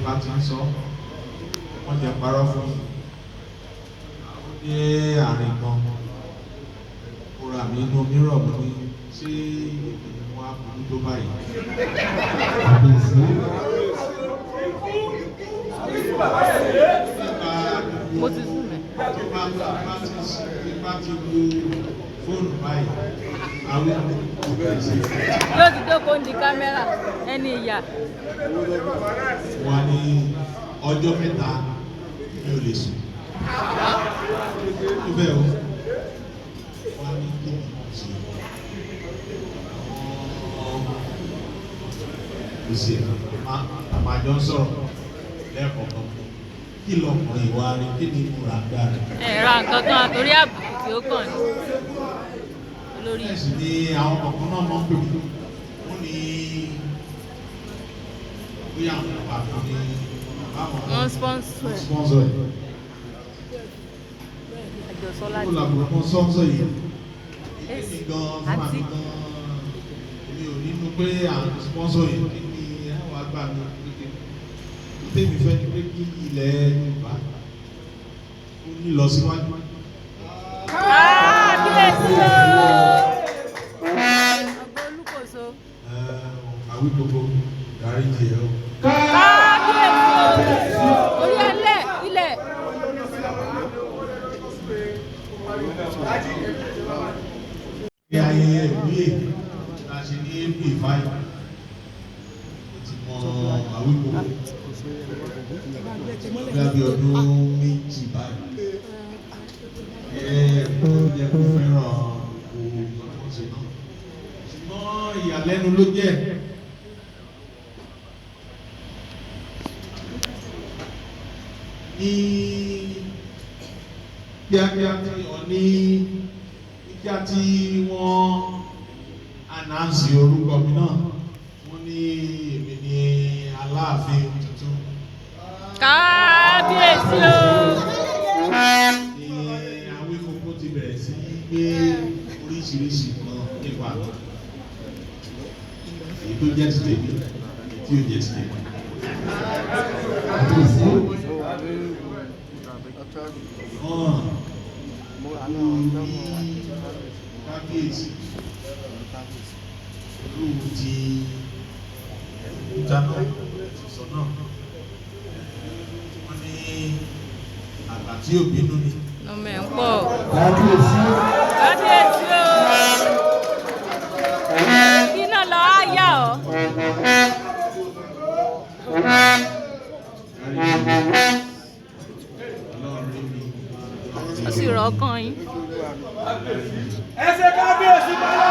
bá ti ń sọ wọ́n jẹ́ parọ́ fún mi àwọn dé àárín kan kóra mi inú mìíràn mo ní ṣé wọ́n á burú tó báyìí. mo ti sùn mẹ́. bá ti wo fóònù báyìí àwọn yóò ti tó kó ń di kámẹ́rà ẹni ìyá. wọ́n ní ọjọ́ mẹ́ta mi ò lè sùn. tó bẹ́ẹ̀ o wọ́n ní kí ni mo ṣe kò sí àmàjọ sọ̀rọ̀ lẹ́ẹ̀kọ̀ọ̀kan kí lọkùnrin wa rí kí ni ìmúra gbà rẹ̀. ra nǹkan kan àtòrí àbùkù tí ó kàn ní olórí. ẹ̀sìn ni àwọn kọ̀ọ̀kan náà máa ń pè mí wọ́n ní bí àwọn àpapọ̀ ní wọ́n sponsor ẹ̀. sponsor ẹ̀. àjọsọ ó láti. làbùrọ̀ kan sponsor yìí èmi gan fún àmì gan èmi ò nínú pé àwọn sponsor yìí kí ni àwọn àgbà mi kékeré tèmi fẹ́ ni pé kí ilẹ̀ Yorùbá ó ní lọ síwájú. kábíyèsí o. ọgbọ́n olúkòso. àwí gbogbo darí jẹ o. kábíyèsí o. orí ẹlẹ́ ilẹ̀. ní ayẹyẹ ìwé la ṣe ní april 5 ti mọ àwí gbogbo bí ọdún méjì báyìí kó jẹ́ kó fẹ́ràn òun ọ̀sẹ̀ náà ṣùgbọ́n ìyàlẹ́nu ló jẹ́ ní kíákíá tí wọ́n ní kíá tí wọ́n ànáǹsì orúkọ mi náà wọ́n ní èmi ní Aláàfin tuntun. kábíyèsí o. Ní Awíkókó ti bẹ̀rẹ̀ sí gbé oríṣiríṣi kan nípa èyí tó jẹ́ ti tèmi tí ó jẹ́ ti tèmi. Kábíyèsí olúwo ti ìdáná ti sọ náà wọ́n ní àgbà tí ò bínú ni. ọmọ ẹ̀ ń pọ̀. kábíyèsí o. iná lọ á yá ọ. ó sì rọ ọkàn yín. ẹsẹ̀ kábíyèsí bàbá.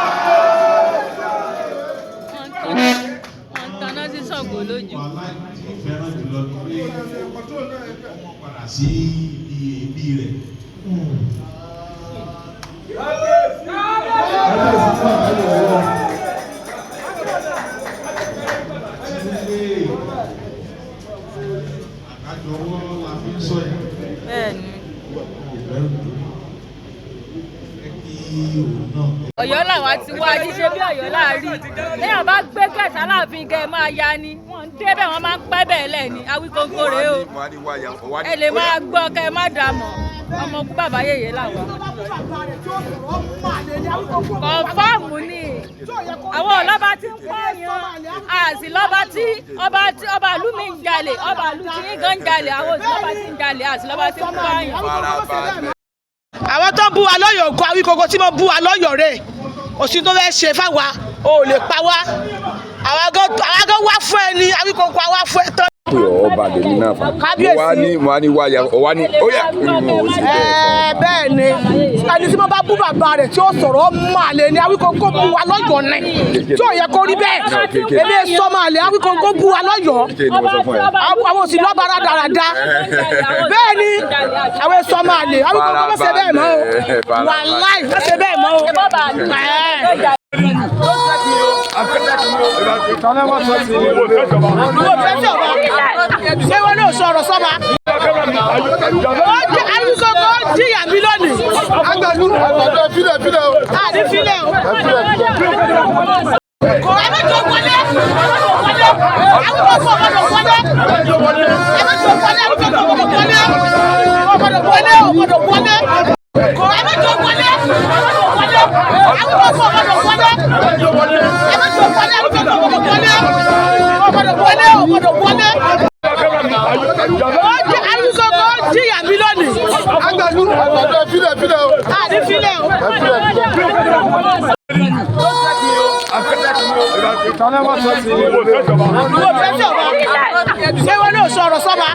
wọ́n ń taná sí Ṣàngó lójú. aláìsí fẹ́ràn jùlọ ni pé wọ́n padà sí ibi rẹ̀. àkájọ ọwọ́ la fi ń sọ ẹ̀. bẹ́ẹ̀ni. òun náà. Ọ̀yọ́ làwa ti wá jíṣe bí Ọ̀yọ́ láàrí léèyàn bá gbé kẹsà láàfin kẹ máa ya ni wọ́n ń débẹ̀ wọ́n máa ń pẹ́ bẹ́ẹ̀ lẹ̀ ni Awíkókó rèé o ẹ lè máa gbọ́ kẹ má dà mọ́ ọmọ kú bàbá yèyé làwọn. kọ̀ǹfàmù ni àwọn ọlọ́ba tí ń pààyàn àti lọ́ba tí ọba ìlú mi ń jalè ọba ìlú tí ń gan jalè àwọn òsì lọ́ba tí ń jalè àti lọ́ba tí ń pààyàn. àwọn tó bú wa lọ́yọ̀ òkú Awíkókó tí mo bú wa lọ́yọ̀ rẹ̀ òsì tó fẹ́ ṣe fáwa ò lè pa wá àwọn agán wá fún ẹ ní Awíkókó àwa fún ẹ tán. pé ọba lèmi náà fà mo wá ní wáyà ọwá ní ó yà ìmọ̀ òsì bẹ́ẹ̀ ni ẹni tí mo bá bú bàbá rẹ̀ tí ó sọ̀rọ̀ máa lè ní Awíkókó bú wa lọ́yọ̀ ní tí ò yẹ kó rí bẹ́ẹ̀ ebi sọ máa lè Awíkókó bú wa lọ́yọ̀ àwọn òsì lọ́ba rádaràda bẹ́ẹ̀ ni àwọn èso máa lè Awíkókó má ṣe bẹ́ẹ̀ mọ́ o wàláì má ṣe bẹ́ẹ̀ mọ́ o. Ṣé wọn náà sọ̀rọ̀ sọ́ba? Awíkókó jìyà mi lónìí. Àní filẹ̀ o. Kò wá mẹ́jọ wọlé. Awíkókó ọmọdé wọlé. gbọ́dọ̀ wọlé. Ẹ má jọ wọlé. Awíkóńkó gbọ́dọ̀ wọlé. Ẹ má jọ wọlé. Awíkóńkó gbọ́dọ̀ wọlé. Gbọ́dọ̀ wọlé. Gbọ́dọ̀ wọlé. Awíkóńkó jìyà mí lónìí. Àgbàdo filẹ̀ o. Àní filẹ̀ o. Ṣé wọn náà sọ̀rọ̀ sọ́ba?